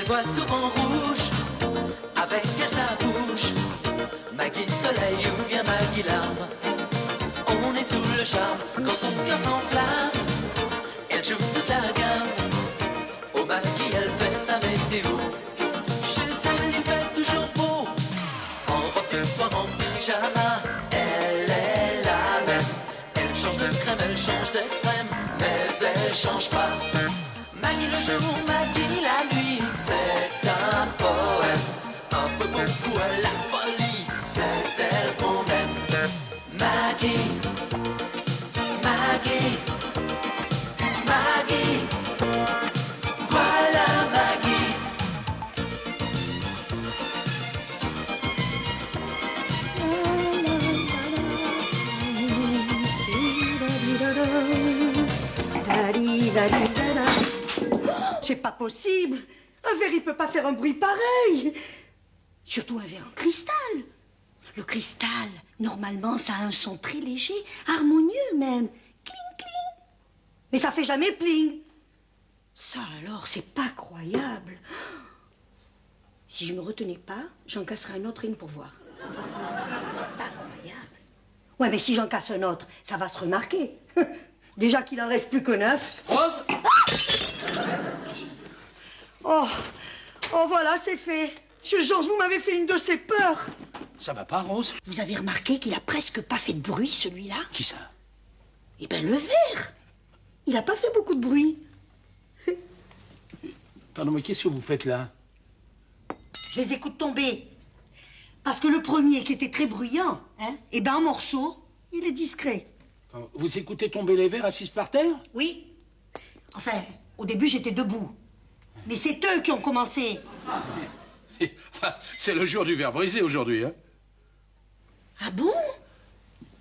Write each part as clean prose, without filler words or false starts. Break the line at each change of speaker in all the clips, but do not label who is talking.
voit souvent rouge, avec elle sa bouche. Maggie soleil ou bien Maggie larme, on est sous le charme quand son cœur s'enflamme. Elle joue toute la gamme, au Maggie elle fait sa météo. Chez elle il fait toujours beau, en robe de soir, en pyjama. Elle est la même, elle change de crème, elle change d'extrême, mais elle change pas. Maggie le jour, Maggie la nuit, c'est un poème, un peu beaucoup à la folie, c'est elle qu'on aime. Maggie, Maggie, Maggie, voilà Maggie.
C'est pas possible. Un verre, il peut pas faire un bruit pareil. Surtout un verre en cristal. Le cristal, normalement, ça a un son très léger, harmonieux même. Cling, cling. Mais ça fait jamais pling. Ça alors, c'est pas croyable. Si je me retenais pas, j'en casserais un autre, rien pour voir. C'est pas croyable. Ouais, mais si j'en casse un autre, ça va se remarquer. Déjà qu'il en reste plus que 9.
Rose?
Oh, voilà, c'est fait. Monsieur Georges, vous m'avez fait une de ces peurs.
Ça va pas, Rose?
Vous avez remarqué qu'il a presque pas fait de bruit, celui-là?
Qui ça?
Eh ben, le verre. Il a pas fait beaucoup de bruit.
Pardon, mais qu'est-ce que vous faites là?
Je les écoute tomber. Parce que le premier, qui était très bruyant, eh ben, en morceaux, il est discret.
Vous écoutez tomber les verres assises par terre?
Oui. Enfin, au début, j'étais debout. Mais c'est eux qui ont commencé.
Enfin, c'est le jour du verre brisé aujourd'hui, hein?
Ah bon?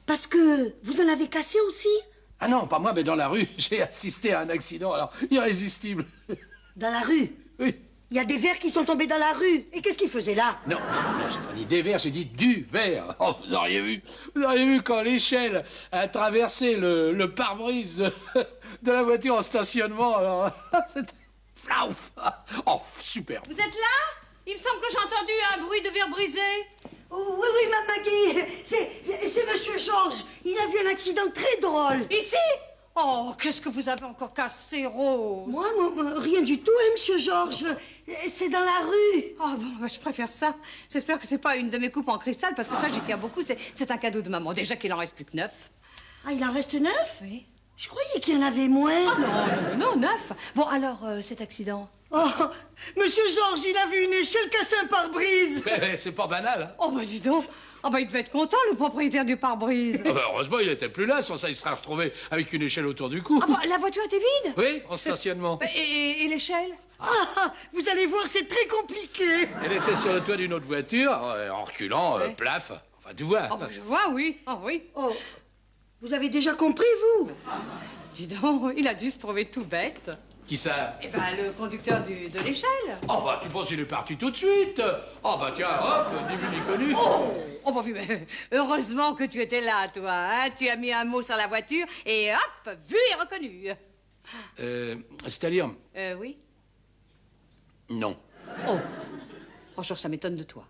Parce que vous en avez cassé aussi?
Ah non, pas moi, mais dans la rue, j'ai assisté à un accident, alors irrésistible.
Dans la rue?
Oui.
Il y a des verres qui sont tombés dans la rue. Et qu'est-ce qu'ils faisaient là?
Non, j'ai pas dit des verres, j'ai dit du verre. Oh, vous auriez vu quand l'échelle a traversé le pare-brise de la voiture en stationnement, alors... C'était flauf. Oh, super.
Vous êtes là? Il me semble que j'ai entendu un bruit de verre brisé.
Oh, oui, Mme Maggie. C'est Monsieur Georges. Il a vu un accident très drôle.
Ici? Oh, qu'est-ce que vous avez encore cassé, Rose?
Moi, rien du tout, Monsieur Georges. C'est dans la rue.
Ah bon, bah, je préfère ça. J'espère que c'est pas une de mes coupes en cristal, parce que ça, j'y tiens beaucoup. C'est un cadeau de maman. Déjà qu'il en reste plus que 9.
Ah, il en reste 9?
Oui.
Je croyais qu'il y en avait moins.
Ah non, 9. Bon, alors, cet accident?
Oh, Monsieur Georges, il a vu une échelle casser un pare-brise.
C'est pas banal, hein?
Oh, bah dis donc. Oh, bah il devait être content, le propriétaire du pare-brise.
Ah bah, heureusement, il était plus là, sans ça, il serait retrouvé avec une échelle autour du cou.
Ah bah, la voiture était vide?
Oui, en stationnement.
Et l'échelle?
Ah, vous allez voir, c'est très compliqué.
Elle était sur le toit d'une autre voiture, en reculant,
Ouais.
plaf. Enfin, tu vois.
Oh, bah je vois, oui. Oh, oui.
Oh, vous avez déjà compris, vous?
Dis donc, il a dû se trouver tout bête.
Qui ça?
Eh ben, le conducteur de l'échelle.
Oh bah, tu penses qu'il est parti tout de suite? Oh bah tiens, hop, ni vu ni connu.
Oh, bah oui, mais heureusement que tu étais là, toi, hein. Tu as mis un mot sur la voiture et hop, vu et reconnu.
C'est-à-dire?
Oui.
Non.
Oh. Franchement, ça m'étonne de toi.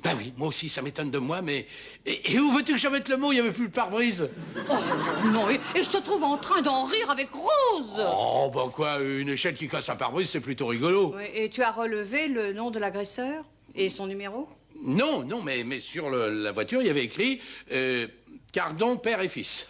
Bah oui, moi aussi, ça m'étonne de moi, mais... Et où veux-tu que je mette le mot? Il n'y avait plus le pare-brise.
Oh, non, et je te trouve en train d'en rire avec Rose.
Oh, bah quoi, une échelle qui casse un pare-brise, c'est plutôt rigolo.
Oui, et tu as relevé le nom de l'agresseur et son numéro?
Non, mais sur la voiture, il y avait écrit... Cardon, père et fils.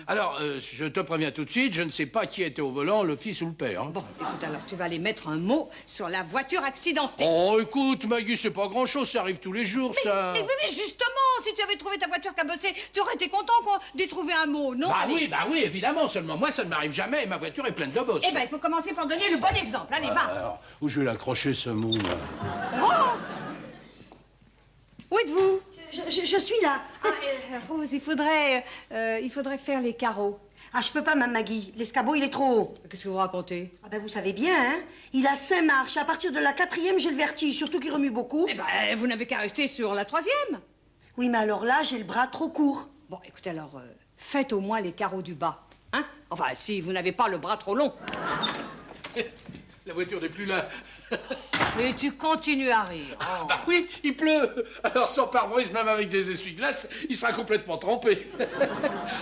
Alors, je te préviens tout de suite, je ne sais pas qui était au volant, le fils ou le père. Hein.
Bon, écoute, alors tu vas aller mettre un mot sur la voiture accidentée.
Oh, écoute, Maggie, c'est pas grand-chose, ça arrive tous les jours, ça.
Mais justement, si tu avais trouvé ta voiture cabossée, tu aurais été content d'y trouver un mot, non?
Bah oui, évidemment, seulement moi, ça ne m'arrive jamais, et ma voiture est pleine de bosses.
Eh ben, il faut commencer par donner le bon exemple. Allez, va.
Alors, où je vais l'accrocher, ce mot, là?
Rose! Où êtes-vous?
Je suis là.
Rose, il faudrait faire les carreaux.
Ah, je peux pas, Mme Maggie. L'escabeau, il est trop haut.
Qu'est-ce que vous racontez?
Ah ben, vous savez bien, hein. Il a 5 marches. À partir de la 4e, j'ai le vertige, surtout qu'il remue beaucoup.
Eh ben, vous n'avez qu'à rester sur la 3e.
Oui, mais alors là, j'ai le bras trop court.
Bon, écoutez, alors, faites au moins les carreaux du bas. Hein? Enfin, si vous n'avez pas le bras trop long.
La voiture n'est plus là.
Et tu continues à rire. Oh.
Bah oui, il pleut. Alors sans pare-brise, même avec des essuie-glaces, il sera complètement trempé.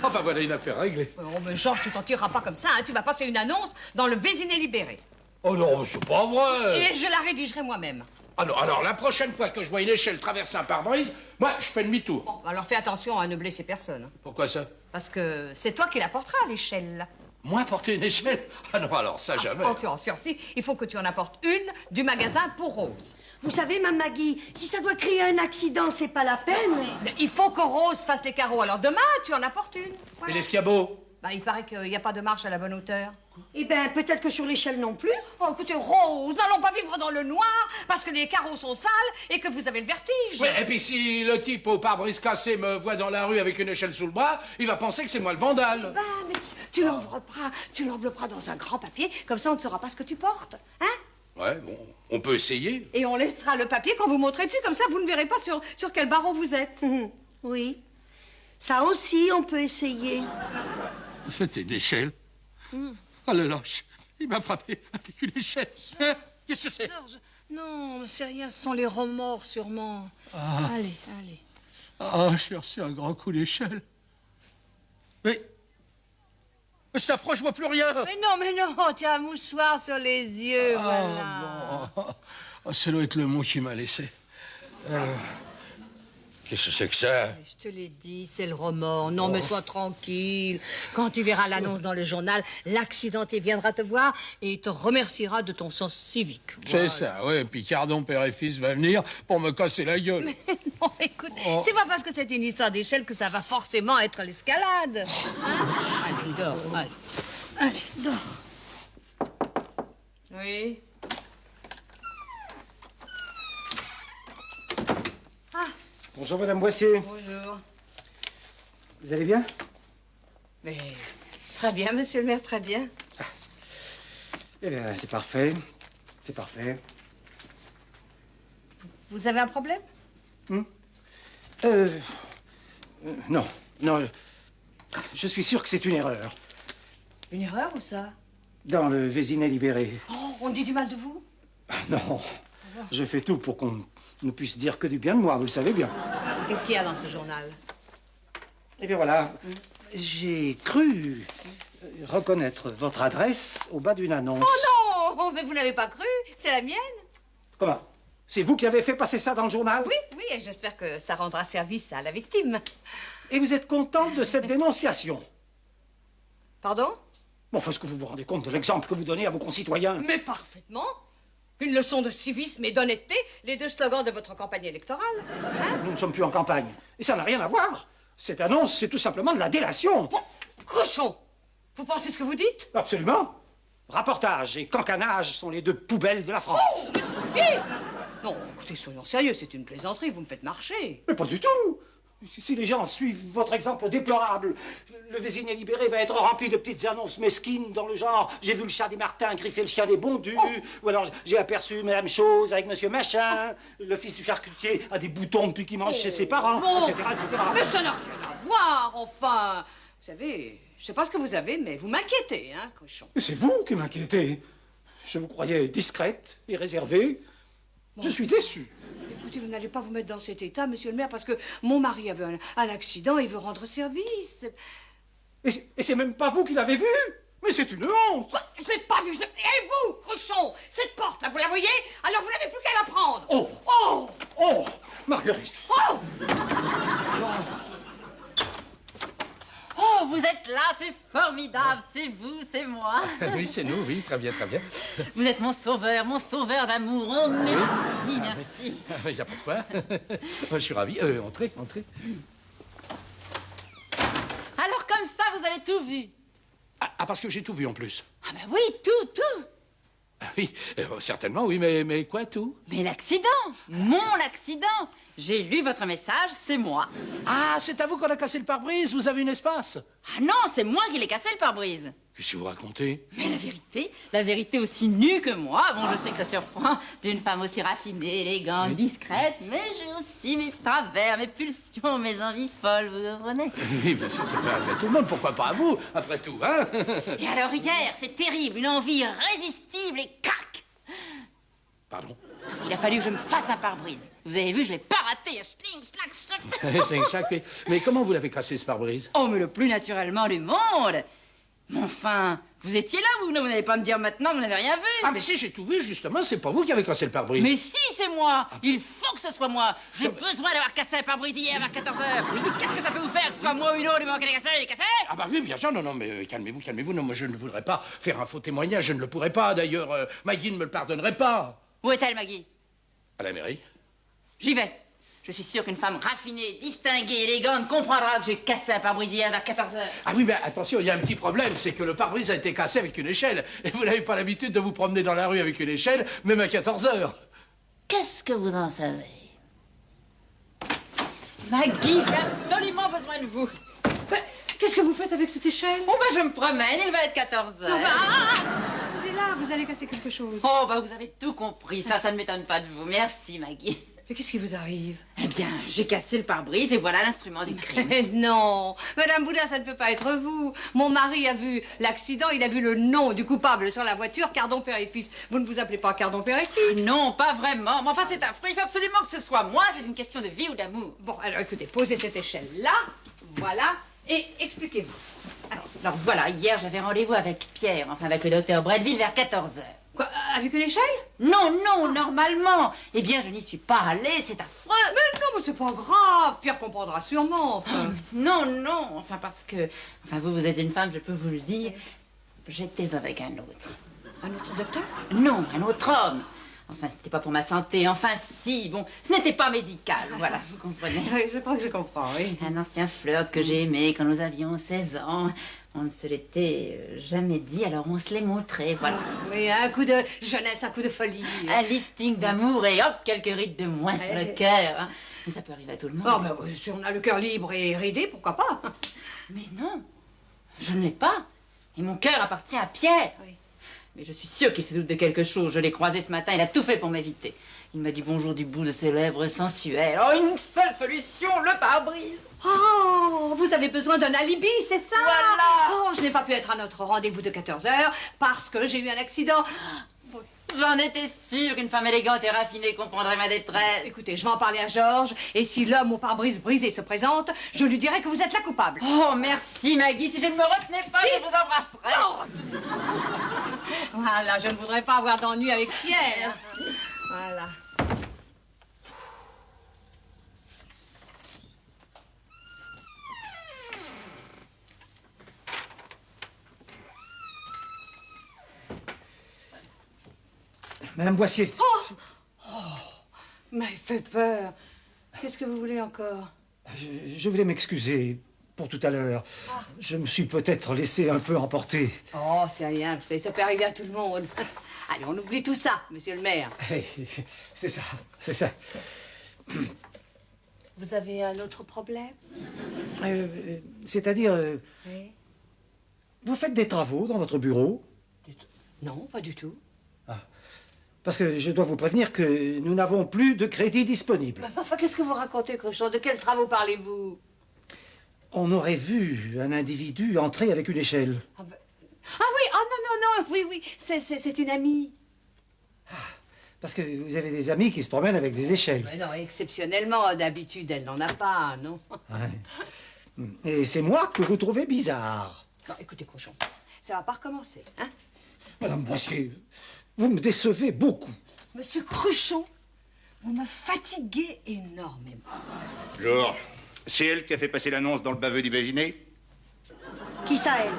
Enfin voilà une affaire réglée.
Oh, mais Georges, tu t'en tireras pas comme ça, hein. Tu vas passer une annonce dans le Vésiné libéré.
Oh non, c'est pas vrai.
Et je la rédigerai moi-même.
Alors la prochaine fois que je vois une échelle traverser un pare-brise, moi je fais demi-tour.
Bon, alors fais attention à ne blesser personne.
Pourquoi ça?
Parce que c'est toi qui la porteras, l'échelle.
Moi porter une échelle? Ah non, alors ça jamais.
Attention, si, il faut que tu en apportes une du magasin pour Rose.
Vous savez, Mme Maggie, si ça doit créer un accident, c'est pas la peine.
Mais il faut que Rose fasse les carreaux, alors demain, tu en apportes une. Voilà.
Et l'escabeau?
Bah, il paraît qu'il n'y a pas de marche à la bonne hauteur.
Eh ben, peut-être que sur l'échelle non plus.
Oh, écoutez, Rose, n'allons pas vivre dans le noir parce que les carreaux sont sales et que vous avez le vertige.
Oui, et puis si le type au pare-brise cassé me voit dans la rue avec une échelle sous le bras, il va penser que c'est moi le vandale.
Bah, mais tu l'envelopperas dans un grand papier, comme ça on ne saura pas ce que tu portes, hein?
Ouais, bon, on peut essayer.
Et on laissera le papier quand vous montrez dessus, comme ça vous ne verrez pas sur quel barreau vous êtes.
Oui. Ça aussi, on peut essayer.
C'était une échelle. Oh le lâche, il m'a frappé avec une échelle. Hein? Qu'est-ce que c'est?
Georges, non, c'est rien, ce sont les remords sûrement. Allez.
Ah, j'ai reçu un grand coup d'échelle. Mais ça froid, je vois plus rien.
Mais non, tu as un mouchoir sur les yeux, voilà.
Bon. Oh, ça doit être le mot qui m'a laissé. Alors, qu'est-ce que c'est que ça?
Je te l'ai dit, c'est le remords. Non, mais sois tranquille. Quand tu verras l'annonce dans le journal, l'accidenté viendra te voir et il te remerciera de ton sens civique.
C'est ça, ouais. Puis Cardon, père et fils, va venir pour me casser la gueule.
Mais non, écoute, c'est pas parce que c'est une histoire d'échelle que ça va forcément être l'escalade. Hein? Allez, dors, allez, dors. Oui.
Bonjour, Madame Boissier.
Bonjour.
Vous allez bien?
Mais très bien, monsieur le maire, très bien.
Eh bien, c'est parfait. C'est parfait.
Vous avez un problème?
Non. Je suis sûr que c'est une erreur.
Une erreur ou ça?
Dans le Vésinet libéré.
Oh, on dit du mal de vous?
Non. Je fais tout pour qu'on ne puisse dire que du bien de moi, vous le savez bien.
Qu'est-ce qu'il y a dans ce journal?
Eh bien, voilà. J'ai cru reconnaître votre adresse au bas d'une annonce.
Oh non! Mais vous n'avez pas cru? C'est la mienne?
Comment? C'est vous qui avez fait passer ça dans le journal?
Oui, et j'espère que ça rendra service à la victime.
Et vous êtes contente de cette dénonciation?
Pardon?
Bon, est-ce que vous vous rendez compte de l'exemple que vous donnez à vos concitoyens?
Mais parfaitement! Une leçon de civisme et d'honnêteté, les deux slogans de votre campagne électorale.
Nous ne sommes plus en campagne. Et ça n'a rien à voir. Cette annonce, c'est tout simplement de la délation.
Bon, cochon! Vous pensez ce que vous dites?
Absolument. Rapportage et cancanage sont les deux poubelles de la France.
Oh, mais ça suffit! Non, écoutez, soyons sérieux, c'est une plaisanterie, vous me faites marcher.
Mais pas du tout. Si les gens suivent votre exemple déplorable, le Vésinet libéré va être rempli de petites annonces mesquines dans le genre « J'ai vu le chat des Martins griffer le chien des Bondus ou alors « J'ai aperçu Madame Chose avec Monsieur Machin, le fils du charcutier a des boutons depuis qu'il mange chez ses parents, etc.
Mais ça n'a rien à voir, enfin! Vous savez, je sais pas ce que vous avez, mais vous m'inquiétez, hein, cochon.
C'est vous qui m'inquiétez. Je vous croyais discrète et réservée. Je suis déçu.
Écoutez, vous n'allez pas vous mettre dans cet état, monsieur le maire, parce que mon mari avait un accident et il veut rendre service.
Et c'est même pas vous qui l'avez vu. Mais c'est une honte.
Quoi? Je l'ai pas vu. Et vous, cochon? Cette porte, là, vous la voyez? Alors vous n'avez plus qu'à la prendre.
Oh, Marguerite.
Oh, vous êtes là, c'est formidable, c'est vous, c'est moi.
Oui, c'est nous, oui, très bien, très bien.
Vous êtes mon sauveur d'amour. Oh, merci, merci.
Il n'y a pas de quoi. Je suis ravi. Entrez.
Alors comme ça, vous avez tout vu?
Ah, parce que j'ai tout vu en plus.
Ah ben oui, tout.
Ah oui, certainement, oui, mais quoi, tout?
Mais l'accident, mon accident. J'ai lu votre message, c'est moi.
Ah, c'est à vous qu'on a cassé le pare-brise, vous avez une espace.
Ah non, c'est moi qui l'ai cassé le pare-brise.
Qu'est-ce que vous racontez?
Mais la vérité aussi nue que moi. Bon, je sais que ça surprend d'une femme aussi raffinée, élégante, discrète, mais j'ai aussi mes travers, mes pulsions, mes envies folles, vous comprenez?
Oui, bien sûr, c'est pas à tout le monde, pourquoi pas à vous, après tout, hein?
Et alors hier, c'est terrible, une envie irrésistible et crac!
Pardon?
Il a fallu que je me fasse un pare-brise. Vous avez vu, je l'ai pas raté. Schling, schlack, schlack.
Mais comment vous l'avez cassé, ce pare-brise?
Oh, mais le plus naturellement du monde. Mais enfin, vous étiez là, vous n'allez pas me dire maintenant que vous n'avez rien vu.
Ah, mais si, j'ai tout vu, justement, c'est pas vous qui avez cassé le pare-brise.
Mais si, c'est moi. Il faut que ce soit moi. J'ai besoin d'avoir cassé un pare-brise hier vers 14h. Mais qu'est-ce que ça peut vous faire que ce soit moi ou une autre, qui l'a cassé?
Ah bah oui, bien sûr, non, mais calmez-vous, non, moi je ne voudrais pas faire un faux témoignage, je ne le pourrais pas, d'ailleurs, Maggie ne me le pardonnerait pas.
Où est-elle, Maggie?
À la mairie?
J'y vais. Je suis sûre qu'une femme raffinée, distinguée, élégante comprendra que j'ai cassé un pare-brise hier vers 14h.
Ah oui, mais attention, il y a un petit problème, c'est que le pare-brise a été cassé avec une échelle. Et vous n'avez pas l'habitude de vous promener dans la rue avec une échelle, même à 14h.
Qu'est-ce que vous en savez? Maggie, j'ai absolument besoin de vous.
Qu'est-ce que vous faites avec cette échelle?
Oh, je me promène, il va être 14h.
Vous êtes là, vous allez casser quelque chose.
Oh, vous avez tout compris. Ça ne m'étonne pas de vous. Merci, Maggie.
Mais qu'est-ce qui vous arrive?
Eh bien, j'ai cassé le pare-brise et voilà l'instrument du crime.
Non, Madame Boudin, ça ne peut pas être vous. Mon mari a vu l'accident, il a vu le nom du coupable sur la voiture, Cardon Père et Fils. Vous ne vous appelez pas Cardon Père et Fils?
Non, pas vraiment. Mais enfin, c'est affreux. Il faut absolument que ce soit moi. C'est une question de vie ou d'amour.
Bon, alors écoutez, posez cette échelle là, voilà, et expliquez-vous.
Alors voilà, hier j'avais rendez-vous avec Pierre, enfin avec le docteur Bredville vers 14h.
Quoi, avec une échelle?
Non, normalement. Eh bien, je n'y suis pas allée, c'est affreux.
Mais non, mais c'est pas grave, Pierre comprendra sûrement, enfin.
Non, enfin parce que... Enfin, vous êtes une femme, je peux vous le dire. J'étais avec un autre.
Un autre docteur?
Non, un autre homme. Enfin, c'était pas pour ma santé. Enfin, si, bon, ce n'était pas médical, voilà, vous comprenez.
Oui, je crois que je comprends, oui.
Un ancien flirt que j'ai aimé quand nous avions 16 ans. On ne se l'était jamais dit, alors on se l'est montré, voilà.
Oui, un coup de jeunesse, un coup de folie.
Un lifting d'amour et hop, quelques rides de moins sur le cœur. Hein. Mais ça peut arriver à tout le monde.
Oh, ben oui, si on a le cœur libre et ridé, pourquoi pas?
Mais non, je ne l'ai pas. Et mon cœur appartient à Pierre.
Oui.
Mais je suis sûre qu'il se doute de quelque chose. Je l'ai croisé ce matin, il a tout fait pour m'éviter. Il m'a dit bonjour du bout de ses lèvres sensuelles. Oh, une seule solution, le pare-brise.
Oh, vous avez besoin d'un alibi, c'est ça?
Voilà.
Oh, je n'ai pas pu être à notre rendez-vous de 14h parce que j'ai eu un accident.
J'en étais sûre qu'une femme élégante et raffinée comprendrait ma détresse.
Écoutez, je vais en parler à Georges, et si l'homme au pare-brise brisé se présente, je lui dirai que vous êtes la coupable.
Oh, merci Maggie. Si je ne me retenais pas, je vous embrasserais.
Voilà, je ne voudrais pas avoir d'ennui avec Pierre. Voilà.
Madame Boissier.
Mais il fait peur. Qu'est-ce que vous voulez encore?
Je voulais m'excuser pour tout à l'heure. Je me suis peut-être laissé un peu emporter.
Oh, c'est rien, vous savez, ça peut arriver à tout le monde. Allez, on oublie tout ça, monsieur le maire.
C'est ça, c'est ça.
Vous avez un autre problème?
C'est-à-dire,
Oui.
vous faites des travaux dans votre bureau?
Non, pas du tout.
Parce que je dois vous prévenir que nous n'avons plus de crédit disponible.
Mais enfin, qu'est-ce que vous racontez, Cruchot? De quels travaux parlez-vous?
On aurait vu un individu entrer avec une échelle.
Ah oui, oh non, oui, c'est une amie.
Parce que vous avez des amis qui se promènent avec des échelles.
Mais non, exceptionnellement, d'habitude, elle n'en a pas, non?
Ouais. Et c'est moi que vous trouvez bizarre.
Non, écoutez, Cochon, ça va pas recommencer, hein?
Madame Boissier, vous me décevez beaucoup.
Monsieur Cruchot, vous me fatiguez énormément.
Bonjour. C'est elle qui a fait passer l'annonce dans le baveux du Vésiné?
Qui ça, elle?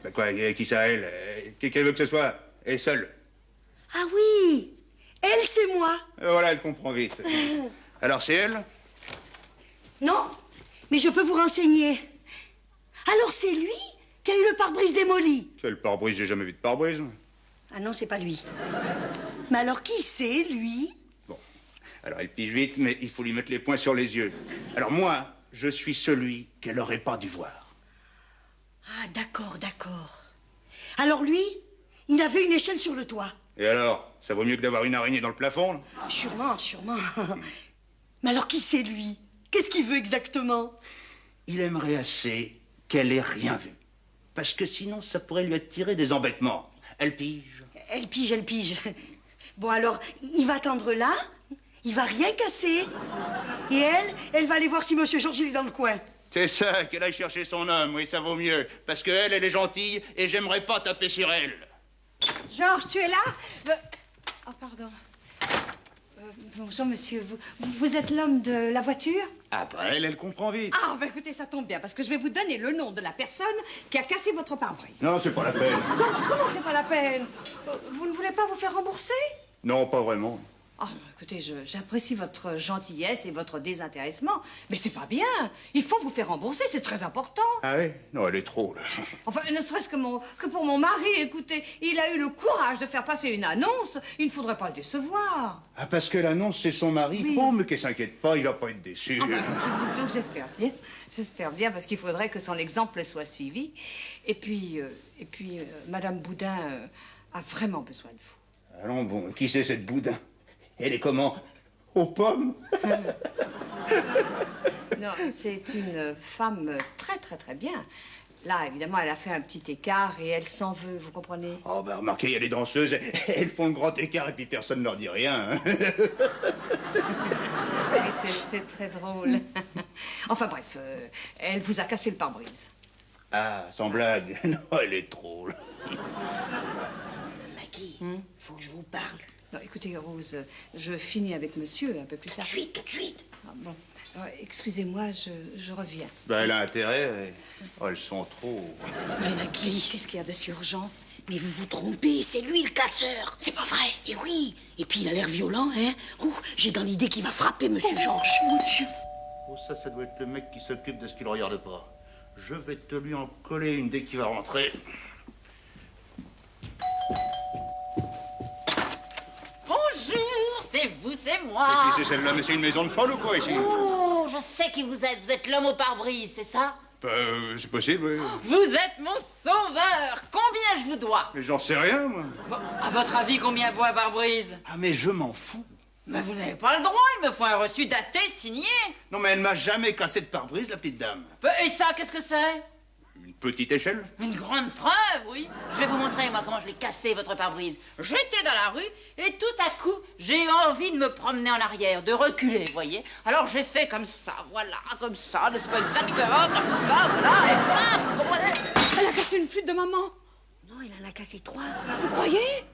Bah quoi, qui ça, elle? Qu'elle veut que ce soit? Elle est seule.
Ah oui, elle, c'est moi.
Voilà, elle comprend vite. Alors c'est elle?
Non, mais je peux vous renseigner. Alors c'est lui qui a eu le pare-brise démoli.
Quel pare-brise? J'ai jamais vu de pare-brise.
Ah non, c'est pas lui. Mais alors qui c'est, lui?
Bon. Alors elle pige vite, mais il faut lui mettre les points sur les yeux. Alors moi, je suis celui qu'elle aurait pas dû voir.
Ah, d'accord. Alors lui, il avait une échelle sur le toit.
Et alors? Ça vaut mieux que d'avoir une araignée dans le plafond, là?
Sûrement. Mais alors qui c'est, lui? Qu'est-ce qu'il veut exactement?
Il aimerait assez qu'elle ait rien vu. Parce que sinon, ça pourrait lui attirer des embêtements. Elle pige.
Elle pige. Bon, alors, il va attendre là, il va rien casser. Et elle va aller voir si Monsieur Georges il est dans le coin.
C'est ça, qu'elle aille chercher son homme, oui, ça vaut mieux. Parce qu'elle, elle est gentille et j'aimerais pas taper sur elle.
Georges, tu es là? Oh, pardon. Bonjour, monsieur. Vous êtes l'homme de la voiture?
Ah bah elle comprend vite.
Ah, bah écoutez, ça tombe bien, parce que je vais vous donner le nom de la personne qui a cassé votre pare-brise.
Non, c'est pas la peine.
Comment c'est pas la peine? Vous ne voulez pas vous faire rembourser?
Non, pas vraiment.
Ah, écoutez, j'apprécie votre gentillesse et votre désintéressement, mais c'est pas bien. Il faut vous faire rembourser, c'est très important.
Ah oui? Non, elle est trop, là.
Enfin, ne serait-ce que pour mon mari, écoutez, il a eu le courage de faire passer une annonce. Il ne faudrait pas le décevoir.
Ah, parce que l'annonce, c'est son mari?
Oui.
Oh, mais qu'elle s'inquiète pas, il va pas être déçu.
Ah ben, dites donc, j'espère bien. J'espère bien, parce qu'il faudrait que son exemple soit suivi. Et puis, Madame Boudin a vraiment besoin de vous.
Allons, bon, qui c'est cette Boudin? Elle est comment? Aux pommes?
Non, c'est une femme très, très, très bien. Là, évidemment, elle a fait un petit écart et elle s'en veut, vous comprenez?
Oh, bah remarquez, il y a les danseuses, elles font le grand écart et puis personne ne leur dit rien. Hein.
Oui, c'est très drôle. Enfin bref, elle vous a cassé le pare-brise.
Ah, sans blague. Non, elle est trop. Là.
Maggie, faut que je vous parle.
Non, écoutez, Rose, je finis avec monsieur un peu plus tard.
Tout de suite.
Ah, bon, excusez-moi, je reviens.
Bah, elle a intérêt. Oh, elles sont trop.
Mais Maggie,
Qu'est-ce qu'il y a de si urgent?
mais vous vous trompez, c'est lui le casseur.
C'est pas vrai.
Et oui, et puis il a l'air violent, hein. Ouh, j'ai dans l'idée qu'il va frapper Monsieur Georges.
Mon Dieu.
Oh, ça doit être le mec qui s'occupe de ce qu'il regarde pas. Je vais te lui en coller une dès qu'il va rentrer.
Bonjour, c'est vous, c'est moi.
Qui c'est celle-là? Mais c'est une maison de folle ou quoi ici?
Oh, je sais qui vous êtes. Vous êtes l'homme au pare-brise, c'est ça?
Bah, c'est possible, oui.
Vous êtes mon sauveur. Combien je vous dois?
Mais j'en sais rien, moi.
Bon, à votre avis, combien vaut un pare-brise?
Ah, mais je m'en fous.
Mais vous n'avez pas le droit. Il me faut un reçu daté, signé.
Non, mais elle m'a jamais cassé de pare-brise, la petite dame.
Et ça, qu'est-ce que c'est?
Une petite échelle?
Une grande preuve, oui. Je vais vous montrer, moi, comment je l'ai cassé, votre pare-brise. J'étais dans la rue, et tout à coup, j'ai eu envie de me promener en arrière, de reculer, vous voyez. Alors j'ai fait comme ça, voilà, comme ça, n'est-ce pas exactement comme ça, voilà, et paf, vous comprenez?
Elle a cassé une flûte de maman.
Non, il en a cassé 3.
Vous croyez?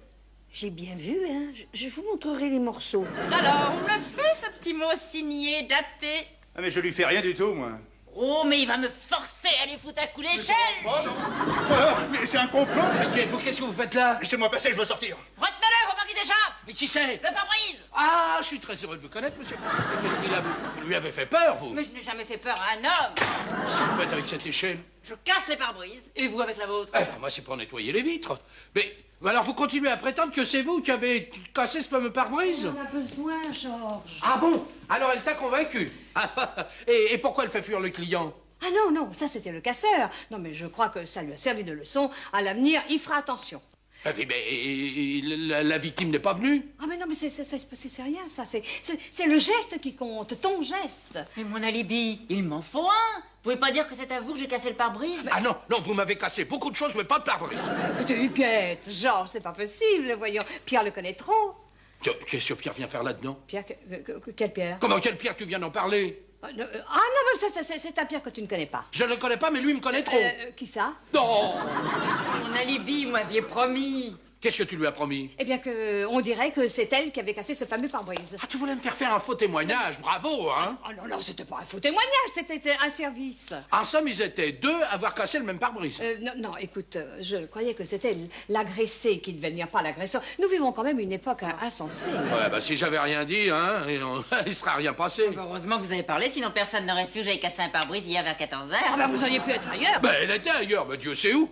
J'ai bien vu, hein. Je vous montrerai les morceaux.
Alors, on me fait ce petit mot signé, daté.
Ah, mais je lui fais rien du tout, moi.
Oh, mais il va me forcer à lui foutre un coup d'échelle.
Ah, mais c'est un complot!
Mais qui êtes-vous? Qu'est-ce que vous faites là?
Laissez-moi passer, je veux sortir.
Retenez-le, faut pas qu'il s'échappe.
Mais qui c'est?
Le pare-brise.
Ah, je suis très heureux de vous connaître, monsieur. Mais qu'est-ce qu'il a? Vous lui avez fait peur, vous?
Mais je n'ai jamais fait peur à un homme.
Qu'est-ce que vous faites avec cette échelle?
Je casse les pare-brises, et vous avec la vôtre.
Eh ben, moi, c'est pour nettoyer les vitres. Mais alors, vous continuez à prétendre que c'est vous qui avez cassé ce fameux pare-brise?
On a besoin, Georges.
Ah bon? Alors, elle t'a convaincu? Et pourquoi elle fait fuir le client?
Ah non, ça c'était le casseur. Non, mais je crois que ça lui a servi de leçon. À l'avenir, il fera attention.
Mais la victime n'est pas venue?
Ah mais non, mais c'est rien, ça. C'est le geste qui compte, ton geste.
Mais mon alibi, il m'en faut un. Vous pouvez pas dire que c'est à vous que j'ai cassé le pare-brise?
Ah non, vous m'avez cassé beaucoup de choses, mais pas de pare-brise.
Écoutez, Huguette, Georges, c'est pas possible, voyons. Pierre le connaît trop.
Qu'est-ce que Pierre vient faire là-dedans?
Pierre, quel Pierre?
Comment, quel Pierre? Tu viens d'en parler?
Ah non, mais c'est un Pierre que tu ne connais pas.
Je ne le connais pas, mais lui, il me connaît trop.
Qui ça?
Non!
Mon alibi, vous m'aviez promis.
Qu'est-ce que tu lui as promis?
Eh bien, on dirait que c'est elle qui avait cassé ce fameux pare-brise.
Ah, tu voulais me faire un faux témoignage, bravo, hein?
Oh non, c'était pas un faux témoignage, c'était un service.
En somme, ils étaient deux à avoir cassé le même pare-brise.
Non, écoute, je croyais que c'était l'agressé qui devait venir, pas l'agresseur. Nous vivons quand même une époque insensée.
Ouais, bah si j'avais rien dit, hein, il serait rien passé.
Heureusement que vous avez parlé, sinon personne n'aurait su que j'avais cassé un pare-brise hier vers 14h.
Ah ben, vous auriez pu être ailleurs.
Ben, elle était ailleurs, mais Dieu sait où.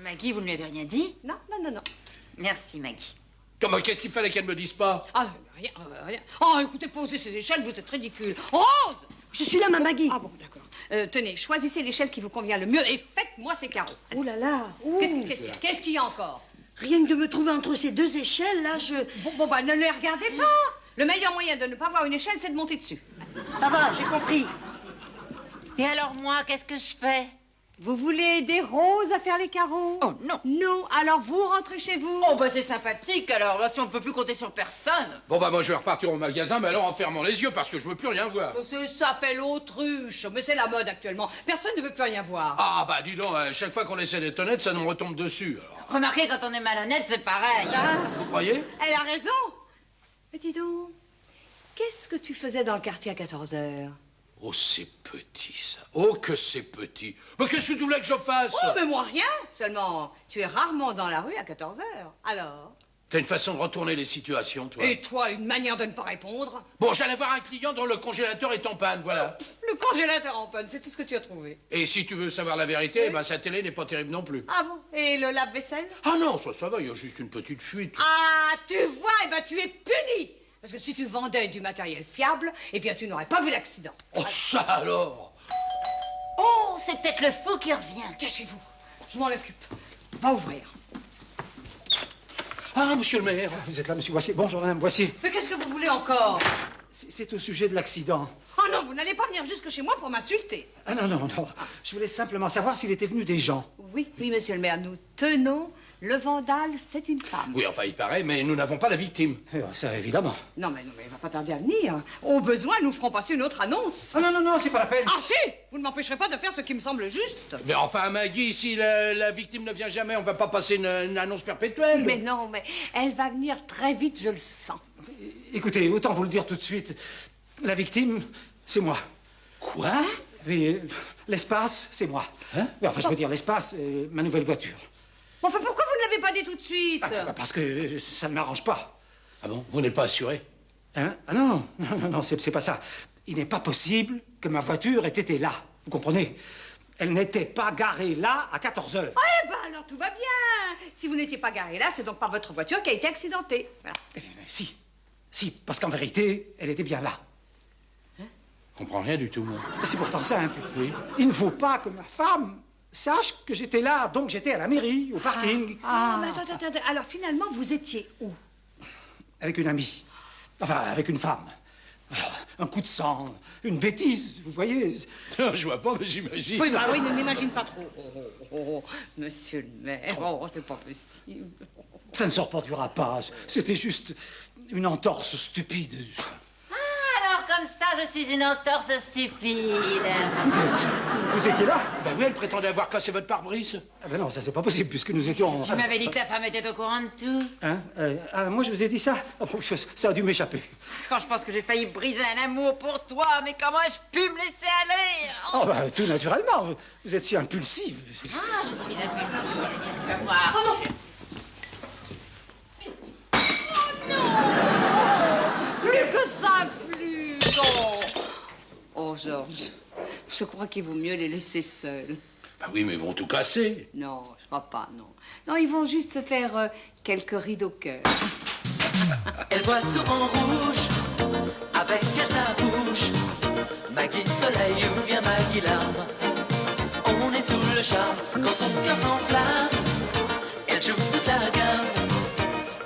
Maggie, vous ne lui avez rien dit?
Non.
Merci, Maggie.
Comment, qu'est-ce qu'il fallait qu'elle me dise pas?
Ah, rien. Oh, écoutez, posez ces échelles, vous êtes ridicule. Rose!
Je suis là, ma Maggie.
Ah bon, d'accord. Tenez, choisissez l'échelle qui vous convient le mieux et faites-moi ces carreaux.
Oh là là. ouh.
Qu'est-ce qu'il y a encore?
Rien que de me trouver entre ces deux échelles, là, je...
Bon, bah, ne les regardez pas. Le meilleur moyen de ne pas voir une échelle, c'est de monter dessus.
Ça va, j'ai compris.
Et alors moi, qu'est-ce que je fais?
Vous voulez aider Rose à faire les carreaux?
Oh non.
Non, alors vous rentrez chez vous.
Oh bah c'est sympathique alors, là, si on peut plus compter sur personne.
Bon bah moi je vais repartir au magasin, mais alors en fermant les yeux parce que je veux plus rien voir.
Oh, ça fait l'autruche, mais c'est la mode actuellement. Personne ne veut plus rien voir.
Ah bah dis donc, chaque fois qu'on essaie d'être honnête, ça nous retombe dessus. Alors.
Remarquez, quand on est malhonnête, c'est pareil.
Ah,
Vous croyez?
elle a raison. Mais dis donc, qu'est-ce que tu faisais dans le quartier à 14h?
Oh, c'est petit, ça. Oh, que c'est petit. Mais qu'est-ce que tu voulais que je fasse?
Oh, mais moi rien. Seulement, tu es rarement dans la rue à 14h. Alors?
T'as une façon de retourner les situations, toi.
Et toi, une manière de ne pas répondre?
Bon, j'allais voir un client dont le congélateur est en panne, voilà.
Le congélateur en panne, c'est tout ce que tu as trouvé.
Et si tu veux savoir la vérité, ben sa télé n'est pas terrible non plus.
Ah bon? Et le lave-vaisselle?
Ah non, ça va, il y a juste une petite fuite.
Ah, tu vois, eh ben tu es puni. Parce que si tu vendais du matériel fiable, eh bien tu n'aurais pas vu l'accident.
Oh, ça alors!
Oh, c'est peut-être le fou qui revient.
Cachez-vous, je m'en occupe. Va ouvrir.
Ah, monsieur le maire!
Vous êtes là, monsieur Boissier? Bonjour, madame Boissier.
Mais qu'est-ce que vous voulez encore?
C'est au sujet de l'accident.
Oh non, vous n'allez pas venir jusque chez moi pour m'insulter.
Ah non, non, non. Je voulais simplement savoir s'il était venu des gens.
Oui, oui, monsieur le maire, nous tenons. Le vandale, c'est une femme.
Oui, enfin, il paraît, mais nous n'avons pas la victime.
Ça, évidemment.
Non, mais il va pas tarder à venir. Au besoin, nous ferons passer une autre annonce.
Ah non, non, non, c'est pas la peine.
Ah si! Vous ne m'empêcherez pas de faire ce qui me semble juste.
Mais enfin, Maggie, si la victime ne vient jamais, on va pas passer une annonce perpétuelle.
Mais non, mais elle va venir très vite, je le sens.
Écoutez, autant vous le dire tout de suite. La victime, c'est moi.
Quoi?
Oui, l'espace, c'est moi.
Hein?
Enfin, je veux dire, l'espace, ma nouvelle voiture.
Enfin, pourquoi vous ne l'avez pas dit tout de suite?
Parce que ça ne m'arrange pas.
Ah bon? Vous n'êtes pas assuré?
Hein? Ah non, non, non, non, c'est pas ça. Il n'est pas possible que ma voiture ait été là. Vous comprenez? Elle n'était pas garée là à 14h.
Eh ben alors tout va bien. Si vous n'étiez pas garé là, c'est donc pas votre voiture qui a été accidentée. Voilà.
Si, parce qu'en vérité, elle était bien là.
Je comprends rien du tout, moi.
C'est pourtant simple. Oui. Il ne faut pas que ma femme sache que j'étais là, donc j'étais à la mairie, au parking.
Ah, mais attends. Alors finalement, vous étiez où?
Avec une amie. Enfin, avec une femme. Alors, un coup de sang, une bêtise, vous voyez.
Non, je vois pas, mais j'imagine.
Oui, bah oui, ne n'imagine pas trop. Oh, monsieur le maire, c'est pas possible.
Ça ne se reproduira pas. C'était juste une entorse stupide.
Alors comme ça, je suis une entorse stupide.
Vous étiez là?
Bah oui, elle prétendait avoir cassé votre pare-brise.
Ah ben non, ça c'est pas possible puisque nous étions...
Tu m'avais dit que ta femme était au courant de tout.
Hein? Moi je vous ai dit ça? Oh, ça a dû m'échapper.
Quand je pense que j'ai failli briser un amour pour toi, mais comment ai-je pu me laisser aller?
Oh ben tout naturellement, vous êtes si impulsive.
Ah, je suis impulsive. Eh bien, tu vas voir.
Oh, plus que ça, flûte. Oh, Georges, je crois qu'il vaut mieux les laisser seuls.
Bah oui, mais ils vont tout casser.
Non, je crois pas, non. Non, ils vont juste se faire quelques rides au cœur.
Elle voit souvent rouge, avec à sa bouche Maggie Soleil ou bien Maggie Larme. On est sous le charme quand son cœur s'enflamme. Elle joue toute la gamme.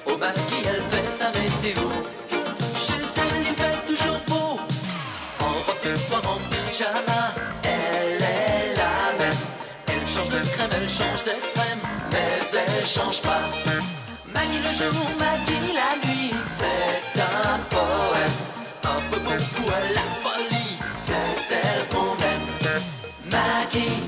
Au Maggie, elle fait sa météo. Chez elle, il fait toujours beau. En robe de soie, en pyjama, elle est la même. Elle change de crème, elle change d'extrême, mais elle change pas. Maggie le jour, Maggie la nuit, c'est un poème. Un peu beaucoup à la folie, c'est elle qu'on aime. Maggie.